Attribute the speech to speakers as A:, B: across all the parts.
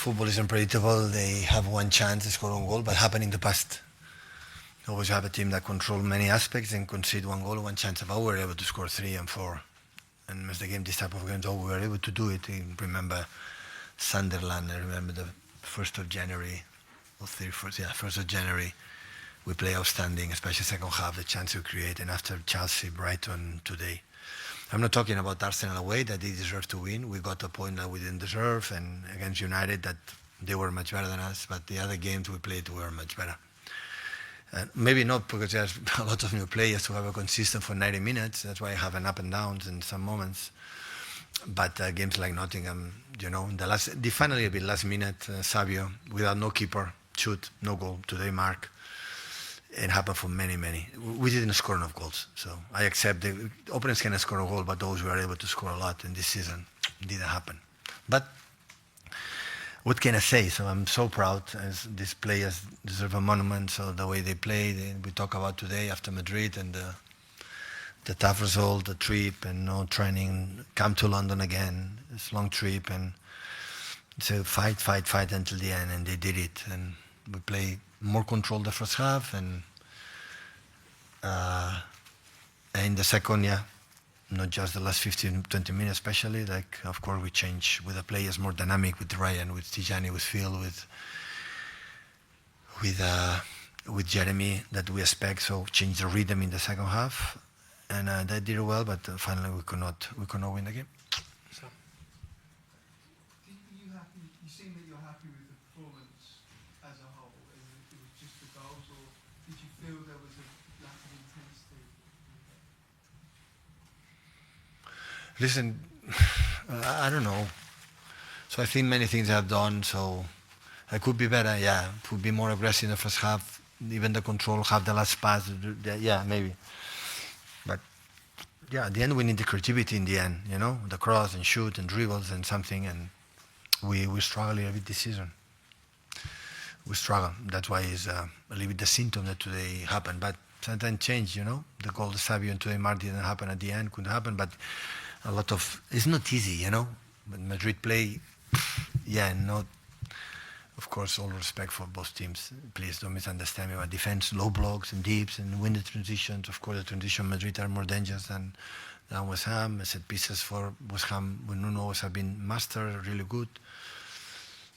A: football is unpredictable. They have one chance to score one goal, but happened in the past. Always have a team that control many aspects and concede one goal, one chance. But we were able to score 3 and 4. And as the game, this type of games, we were able to do it. I remember Sunderland. I remember the 1st of January, or 31st, 1st of January. We play outstanding, especially second half, the chance we create. And after Chelsea, Brighton today. I'm not talking about Arsenal away, that they deserve to win. We got a point that we didn't deserve, and against United that they were much better than us, but the other games we played were much better. Maybe not because there's a lot of new players who have a consistent for 90 minutes. That's why I have an up and downs in some moments. But games like Nottingham, the finally a bit last minute, Savio, without no keeper, shoot, no goal, today mark. It happened for many. We didn't score enough goals. So I accept the opponents can score a goal, but those were able to score a lot in this season. It didn't happen. But what can I say? So I'm so proud as these players deserve a monument. So the way they play, we talk about today after Madrid and the tough result, the trip and no training, come to London again, this long trip and so fight until the end, and they did it. And we play more control the first half and in the second, not just the last 15, 20 minutes especially, like of course we change with the players more dynamic, with Ryan, with Tijani, with Phil, with Jeremy that we expect, so change the rhythm in the second half, and they did well, but finally we could not win the game.
B: So. You seem that you're happy with the performance as a whole, it was just the goals, or did you feel there was a lack of intensity?
A: Listen, I don't know. So I think many things I've done, so I could be better, could be more aggressive in the first half, even the control, have the last pass, maybe. But at the end we need the creativity in the end, the cross and shoot and dribbles and something, and we struggle a little bit this season. We struggle. That's why it's a little bit the symptom that today happened. But sometimes change, the goal of Savio and today Mark didn't happen at the end, couldn't happen, but a lot of, it's not easy, But Madrid play, not, of course, all respect for both teams. Please don't misunderstand me, but defense, low blocks and deeps and win the transitions. Of course, the transition Madrid are more dangerous than West Ham. Set pieces for West Ham, we don't always have been master, really good.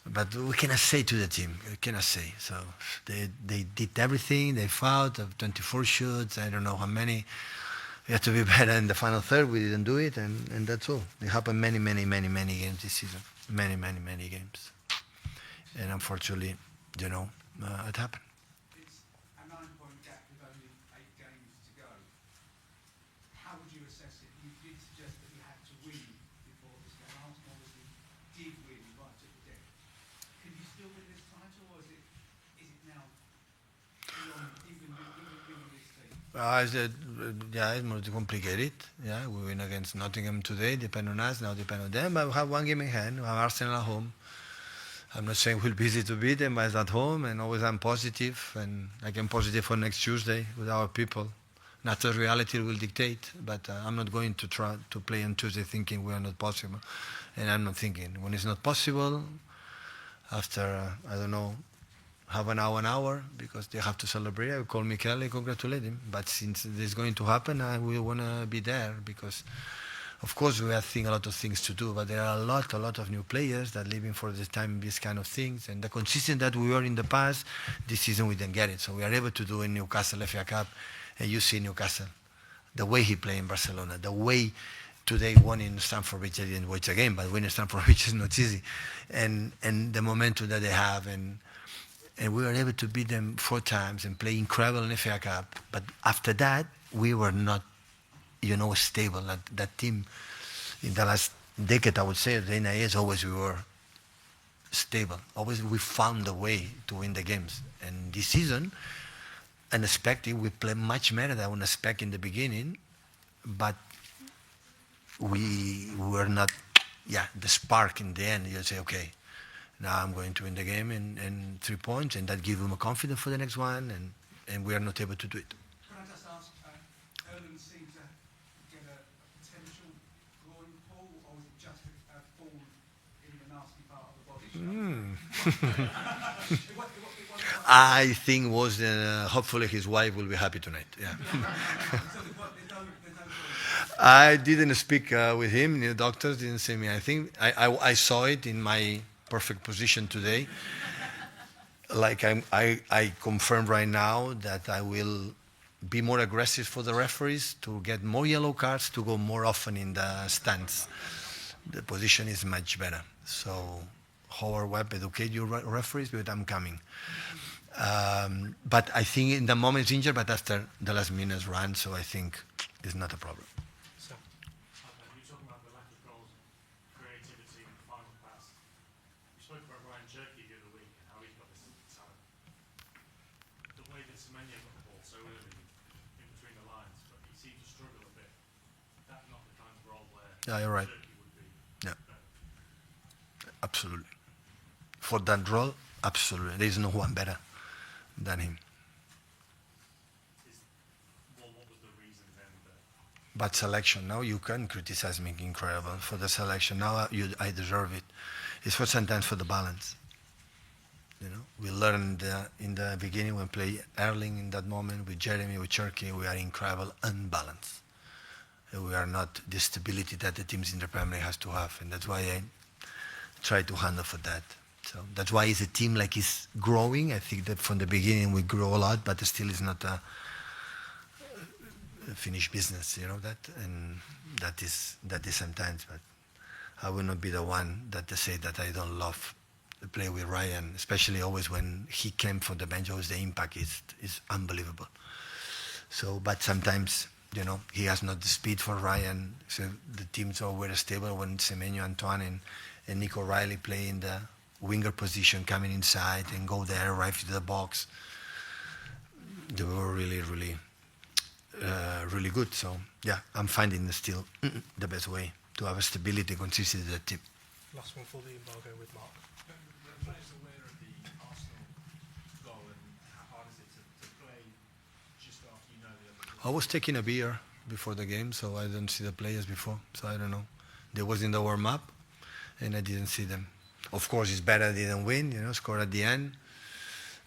A: But we cannot say to the team, we cannot say. So they did everything, they fought, 24 shoots, I don't know how many. We have to be better in the final third, we didn't do it, and that's all. It happened many games this season. Many games. And unfortunately, it happened.
B: It's a 9-point gap with only 8 games to go. How would you assess it? You did suggest that you had to win before this game. Arsenal obviously did win right at the death. Can you still win this title, or is it now beyond even this team?
A: It's more complicated. We win against Nottingham today, depend on us, now depend on them. But we have one game in hand, we have Arsenal at home. I'm not saying we'll be easy to beat them, but it's at home, and always I'm positive, and I am positive for next Tuesday with our people. Not the reality will dictate, but I'm not going to try to play on Tuesday thinking we are not possible. And I'm not thinking, when it's not possible, after, half an hour, because they have to celebrate, I will call Miguel and congratulate him. But since it's going to happen, we want to be there, because of course we have a lot of things to do, but there are a lot of new players that living for the time these kind of things, and the consistency that we were in the past, this season we didn't get it. So we are able to do in Newcastle FA Cup, and you see Newcastle, the way he played in Barcelona, the way today won in Stamford Bridge. I didn't watch again, but winning Stamford Bridge is not easy, and the momentum that they have, and we were able to beat them 4 times and play incredible in FA Cup. But after that, we were not, stable. That team, in the last decade, I would say, the 9 years, always we were stable. Always we found a way to win the games. And this season, unexpected, we played much better than we expected in the beginning, but we were not, the spark in the end. You say, okay, now I'm going to win the game in 3 points, and that gives them a confidence for the next one, and we are not able to do it.
B: Can I just ask, Erling seemed to get a potential groin pull, or was it just a fall in the nasty part of the body?
A: I think was hopefully his wife will be happy tonight. Yeah. I didn't speak with him. The doctors didn't say me. I think I saw it in my perfect position today. Like I confirm right now that I will be more aggressive for the referees to get more yellow cards to go more often in the stands. The position is much better. So Howard Webb, educate your referees, but I'm coming. But I think in the moment it's injured, but after the last minutes run, so I think it's not a problem.
C: So, you're talking about the lack of goals, creativity, and final pass. You spoke about Ryan Cherky the other week and how he's got this talent. The way that Semenya got the ball so early in between the lines, but he seemed to struggle a bit. That's not the kind of role where
A: Yeah, you're right.
C: Cherky would be.
A: Yeah, absolutely. For that role, absolutely. There is no one better than him.
C: What was the reason then that?
A: But selection, now you can criticize me incredible for the selection. Now I deserve it. It's for sometimes for the balance. You know, we learned in the beginning when we play Erling in that moment with Jeremy, with Cherky, we are incredible unbalanced. We are not the stability that the teams in the Premier League has to have, and that's why I try to handle for that. So that's why it's a team like is growing. I think that from the beginning we grow a lot, but still it's not a finished business, you know that, and that is sometimes. But I will not be the one that to say that I don't love to play with Ryan, especially always when he came from the bench. Always the impact is unbelievable. So, but sometimes you know he has not the speed for Ryan. So the teams are very stable when Semenyo, Antoine, and Nico Riley play in the winger position, coming inside and go there, arrive to the box. They were really, really, really good. So yeah, I'm finding still the best way to have a stability, consistency in the team.
C: Last one for the embargo with Mark.
B: The players aware of the Arsenal goal and how hard is it to play just after you know the other?
A: I was taking a beer before the game, so I didn't see the players before. So I don't know. They was in the warm-up, and I didn't see them. Of course, it's better they didn't win, you know, score at the end.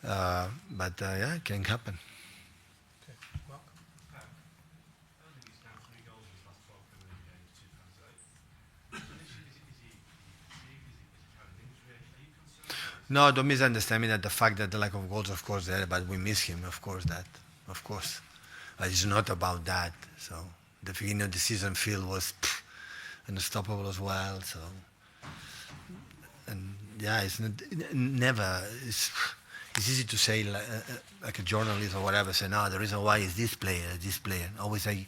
A: But yeah, it can happen.
C: Okay, Mark.
B: I don't think he's now 3 goals in his last 12 Premier League games, 2 times today. Is he kind of injury? Are you concerned?
A: No, don't misunderstand me that the fact that the lack of goals, of course, there, but we miss him, of course, of course. But it's not about that. So the beginning of the season, Phil was unstoppable as well. So, and yeah, it's not, never. It's easy to say like a journalist or whatever. Say no, the reason why is this player, this player. Always I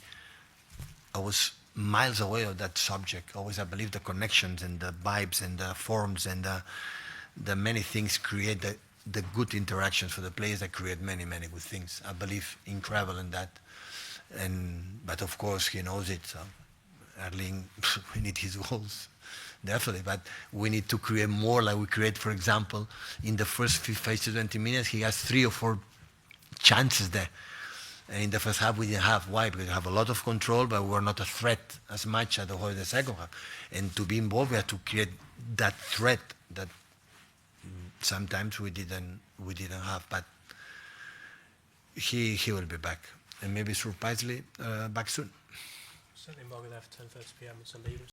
A: was miles away of that subject. Always I believe the connections and the vibes and the forms and the many things create the good interactions for the players that create many good things. I believe incredible in that. But of course he knows it. So Erling, we need his goals. Definitely, but we need to create more like we create, for example, in the first 5 to 20 minutes, he has 3 or 4 chances there. And in the first half, we didn't have. Why? Because we have a lot of control, but we were not a threat as much as the whole of the second half. And to be involved, we had to create that threat that sometimes we didn't have. But he will be back, and maybe surprisingly back soon.
C: Certainly embargo there for 10:30 p.m. It's a leader.